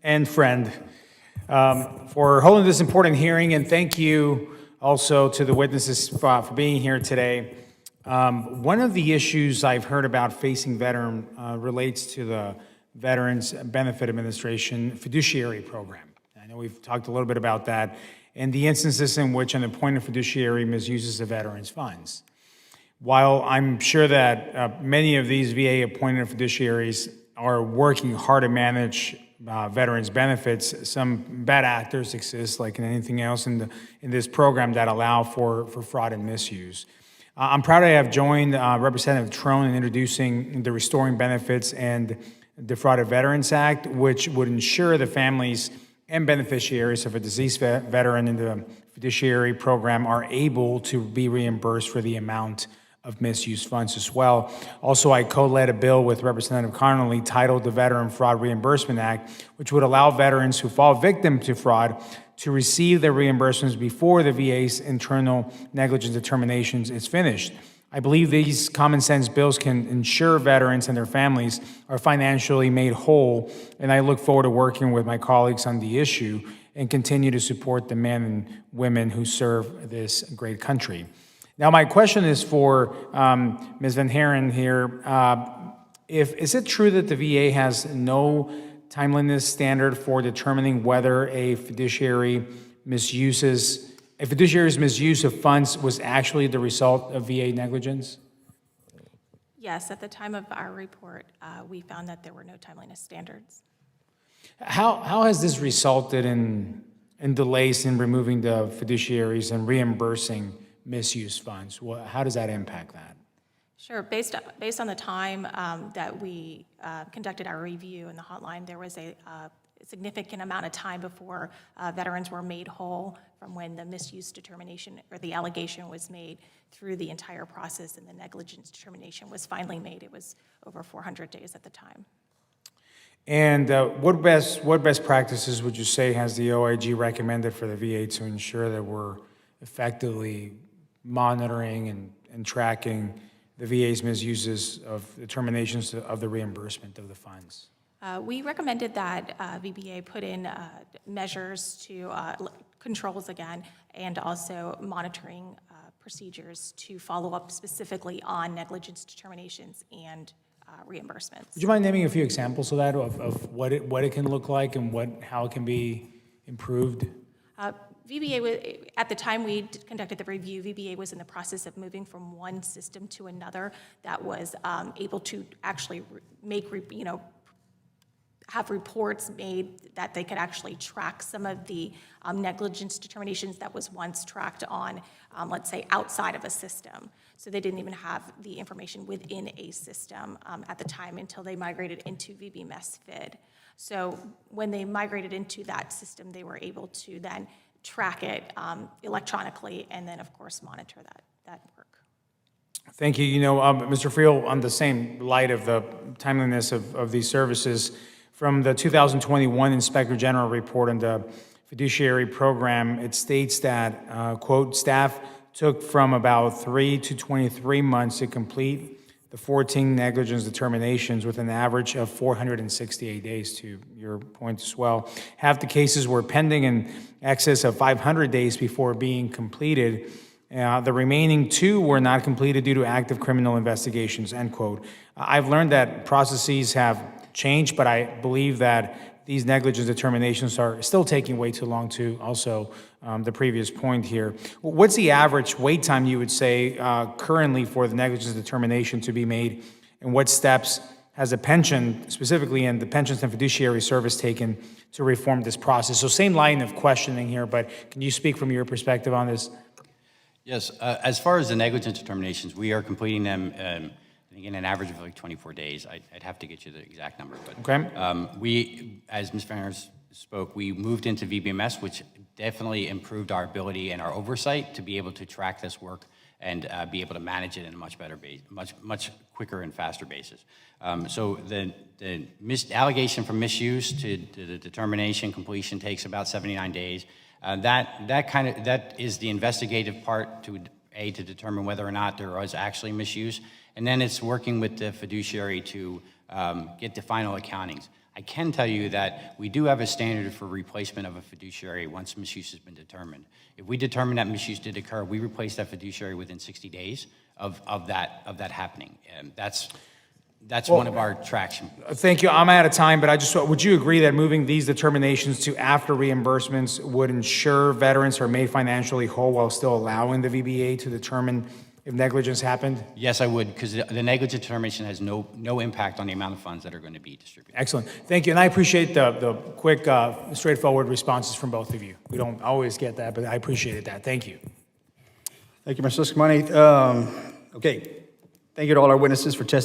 and friend, for holding this important hearing, and thank you also to the witnesses for being here today. One of the issues I've heard about facing veteran relates to the Veterans Benefit Administration fiduciary program. I know we've talked a little bit about that, and the instances in which an appointed fiduciary misuses the veterans' funds. While I'm sure that many of these VA appointed fiduciaries are working hard to manage veterans' benefits, some bad actors exist, like in anything else in this program, that allow for fraud and misuse. I'm proud to have joined Representative Trone in introducing the Restoring Benefits and Defrauded Veterans Act, which would ensure the families and beneficiaries of a deceased veteran in the fiduciary program are able to be reimbursed for the amount of misused funds as well. Also, I co-led a bill with Representative Connolly titled the Veteran Fraud Reimbursement Act, which would allow veterans who fall victim to fraud to receive their reimbursements before the VA's internal negligence determinations is finished. I believe these common sense bills can ensure veterans and their families are financially made whole, and I look forward to working with my colleagues on the issue and continue to support the men and women who serve this great country. Now, my question is for Ms. Van Haren here. Is it true that the VA has no timeliness standard for determining whether a fiduciary's misuse of funds was actually the result of VA negligence? Yes, at the time of our report, we found that there were no timeliness standards. How has this resulted in delays in removing the fiduciaries and reimbursing misused funds? How does that impact that? Sure. Based on the time that we conducted our review in the hotline, there was a significant amount of time before veterans were made whole from when the misuse determination or the allegation was made through the entire process, and the negligence determination was finally made. It was over 400 days at the time. And what best practices would you say has the OIG recommended for the VA to ensure that we're effectively monitoring and tracking the VA's misuses of determinations of the reimbursement of the funds? We recommended that VBA put in measures to controls again, and also monitoring procedures to follow up specifically on negligence determinations and reimbursements. Would you mind naming a few examples of that, of what it can look like and how it can be improved? VBA, at the time we conducted the review, VBA was in the process of moving from one system to another that was able to actually have reports made that they could actually track some of the negligence determinations that was once tracked on, let's say, outside of a system. So they didn't even have the information within a system at the time until they migrated into VBMS FID. So when they migrated into that system, they were able to then track it electronically, and then, of course, monitor that work. Thank you. You know, Mr. Friel, on the same light of the timeliness of these services, from the 2021 Inspector General report on the fiduciary program, it states that, quote, staff took from about 3 to 23 months to complete the 14 negligence determinations with an average of 468 days, to your point as well. Half the cases were pending in excess of 500 days before being completed. The remaining 2 were not completed due to active criminal investigations, end quote. I've learned that processes have changed, but I believe that these negligence determinations are still taking way too long, to also the previous point here. What's the average wait time, you would say, currently for the negligence determination to be made, and what steps has the pension, specifically in the Pensions and Fiduciary Service, taken to reform this process? So same line of questioning here, but can you speak from your perspective on this? Yes, as far as the negligence determinations, we are completing them I think in an average of like 24 days. I'd have to get you the exact number. But okay. We, as Ms. Van Haren spoke, we moved into VBMS, which definitely improved our ability and our oversight to be able to track this work and be able to manage it in a much better base, much quicker and faster basis. So the allegation from misuse to the determination completion takes about 79 days. That is the investigative part to determine whether or not there was actually misuse, and then it's working with the fiduciary to get the final accountings. I can tell you that we do have a standard for replacement of a fiduciary once misuse has been determined. If we determine that misuse did occur, we replace that fiduciary within 60 days of that happening. And that's one of our traction. Thank you. I'm out of time, but would you agree that moving these determinations to after reimbursements would ensure veterans are made financially whole while still allowing the VBA to determine if negligence happened? Yes, I would, because the negligent determination has no impact on the amount of funds that are going to be distributed. Excellent. Thank you. And I appreciate the quick, straightforward responses from both of you. We don't always get that, but I appreciated that. Thank you. Thank you, Mr. Ciscomani. Okay. Thank you to all our witnesses for testifying.